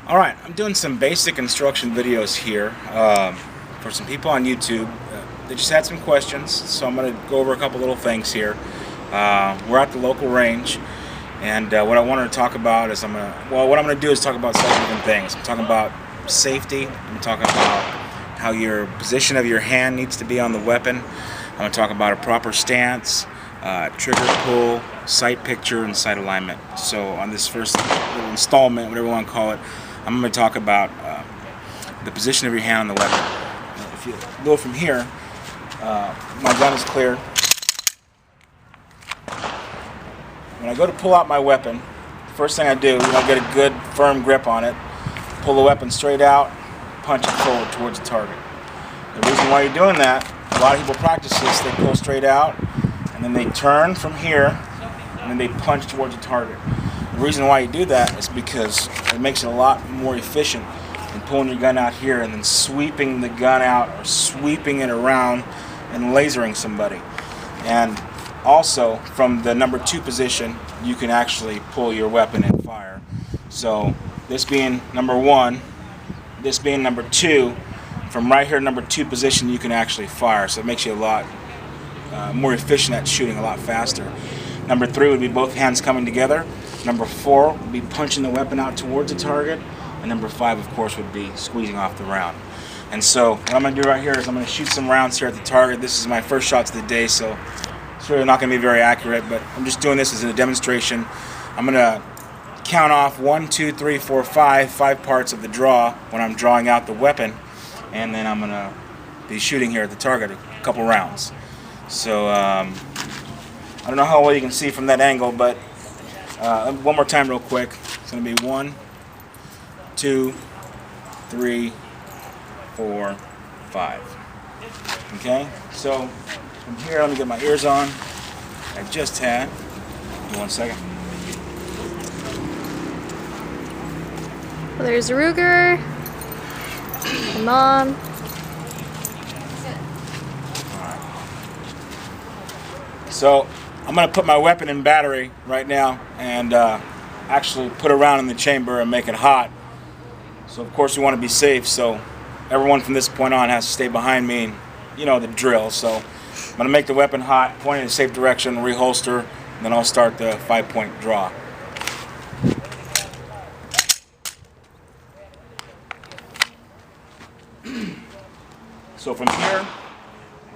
Alright, I'm doing some basic instruction videos here for some people on YouTube. They just had some questions, so I'm going to go over a couple little things here. We're at the local range, and what I wanted to talk about is what I'm going to do is talk about several different things. I'm talking about safety. I'm talking about how your position of your hand needs to be on the weapon. I'm going to talk about a proper stance, trigger pull, sight picture, and sight alignment. So on this first little installment, whatever you want to call it, I'm going to talk about the position of your hand on the weapon. If you go from here, my gun is cleared. When I go to pull out my weapon, the first thing I do is I get a good firm grip on it, pull the weapon straight out, punch it forward towards the target. The reason why you're doing that, a lot of people practice this, they pull straight out, and then they turn from here, and then they punch towards the target. The reason why you do that is because it makes it a lot more efficient than pulling your gun out here and then sweeping the gun out or sweeping it around and lasering somebody. And also, from the number 2 position, you can actually pull your weapon and fire. So this being number 1, this being number 2, from right here, number 2 position, you can actually fire. So it makes you a lot more efficient at shooting, a lot faster. Number 3 would be both hands coming together. Number 4 would be punching the weapon out towards the target. And number 5, of course, would be squeezing off the round. And so what I'm going to do right here is I'm going to shoot some rounds here at the target. This is my first shots of the day, so it's really not going to be very accurate, but I'm just doing this as a demonstration. I'm going to count off 1, 2, 3, 4, 5 parts of the draw when I'm drawing out the weapon, and then I'm going to be shooting here at the target a couple rounds. So I don't know how well you can see from that angle, but one more time real quick. It's going to be 1, 2, 3, 4, 5. Okay, so from here, let me get my ears on. I just had. Give me 1 second. Well, there's Ruger, my mom. So I'm going to put my weapon in battery right now and actually put a round in the chamber and make it hot. So of course we want to be safe, so everyone from this point on has to stay behind me, and you know the drill. So I'm going to make the weapon hot, point in a safe direction, reholster, and then I'll start the 5-point draw. So from here,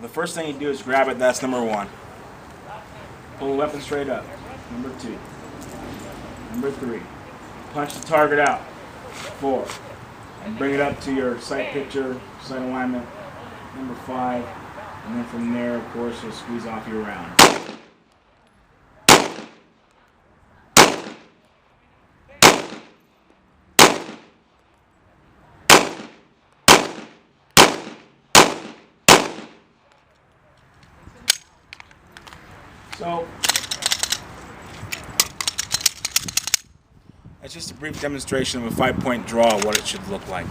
the first thing you do is grab it. That's number 1. Pull the weapon straight up. Number 2. Number 3. Punch the target out. 4. And bring it up to your sight picture, sight alignment. Number 5. And then from there, of course, you'll squeeze off your round. So that's just a brief demonstration of a 5-point draw, what it should look like.